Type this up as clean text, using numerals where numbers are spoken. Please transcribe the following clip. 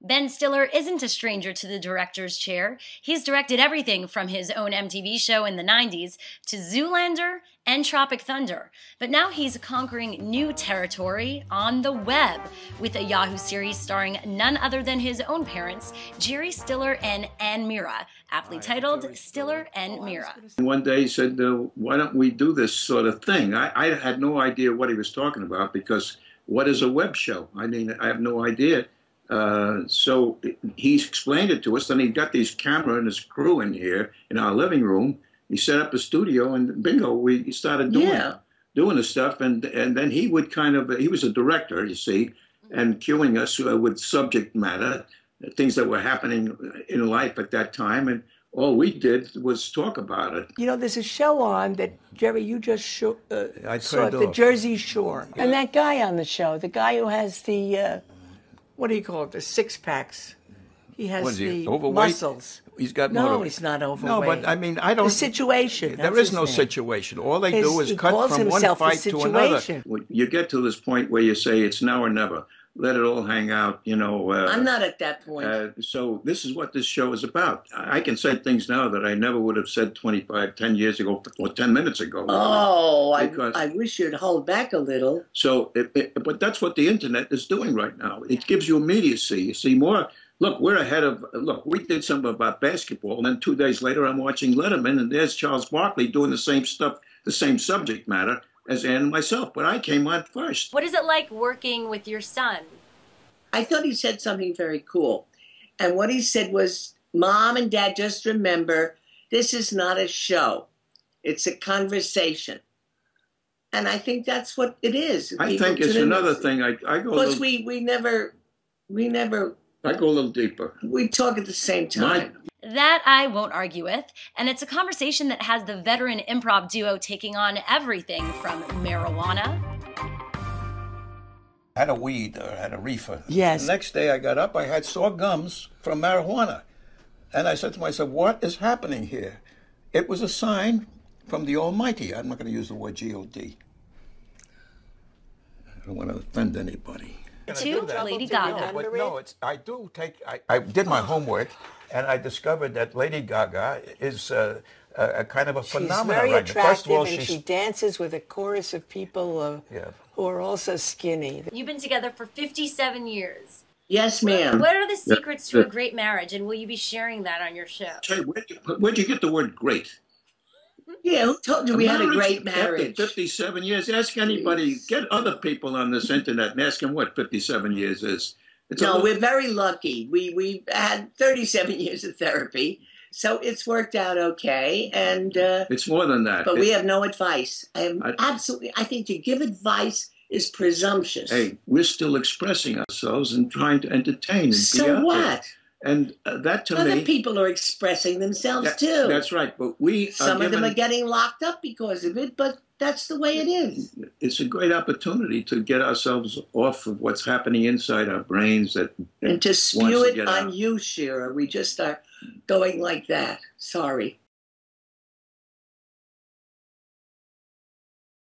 Ben Stiller isn't a stranger to the director's chair. He's directed everything from his own MTV show in the 90s to Zoolander and Tropic Thunder. But now he's conquering new territory on the web with a Yahoo series starring none other than his own parents, Jerry Stiller and Anne Meara, aptly titled Stiller and Meara. One day he said, why don't we do this sort of thing? I had no idea what he was talking about, because what is a web show? I mean, I have no idea. So he explained it to us. Then he got these camera and his crew in here in our living room. He set up a studio, and bingo, we started doing the stuff. And then he would he was a director, you see, and cueing us with subject matter, things that were happening in life at that time. And all we did was talk about it. You know, there's a show on that, Jerry, you just saw it, the Jersey Shore. And that guy on the show, the guy who has the, what do you call it, the six-packs. He has the muscles. He's got no, he's not overweight. No, but I mean, I don't. The situation. There is no situation. All they do is cut from one fight to another. You get to this point where you say it's now or never. Let it all hang out, you know. I'm not at that point. So this is what this show is about. I can say things now that I never would have said 10 years ago, or 10 minutes ago. Oh, I wish you'd hold back a little. So, but that's what the internet is doing right now. It gives you immediacy. You see more. Look, we're ahead of, look, we did something about basketball, and then 2 days later I'm watching Letterman, and there's Charles Barkley doing the same stuff, the same subject matter as Ann and myself, but I came on first. What is it like working with your son? I thought he said something very cool. And what he said was, Mom and Dad, just remember, this is not a show. It's a conversation. And I think that's what it is. I think it's another thing. I go because we never... I go a little deeper. We talk at the same time. That I won't argue with, and it's a conversation that has the veteran improv duo taking on everything from marijuana. I had a weed, or had a reefer. Yes. The next day I got up, I had sore gums from marijuana. And I said to myself, what is happening here? It was a sign from the Almighty. I'm not going to use the word G-O-D. I don't want to offend anybody. To Lady Gaga. But no, I did my homework, and I discovered that Lady Gaga is a kind of a phenomenon. She's very attractive, First of all, and she dances with a chorus of people who are also skinny. You've been together for 57 years. Yes, ma'am. What are the secrets to a great marriage, and will you be sharing that on your show? Hey, where'd you get the word great? Yeah, who told you we had a great marriage? 57 years. Ask anybody. Get other people on this internet and ask them what 57 years is. No, we're very lucky. We had 37 years of therapy, so it's worked out okay. And it's more than that. But we have no advice. I think to give advice is presumptuous. Hey, we're still expressing ourselves and trying to entertain and so be out what? there. And that to me... Other people are expressing themselves too. That's right, but some of them are getting locked up because of it, but that's the way it is. It's a great opportunity to get ourselves off of what's happening inside our brains and to spew it on you, Shira. We just are going like that. Sorry.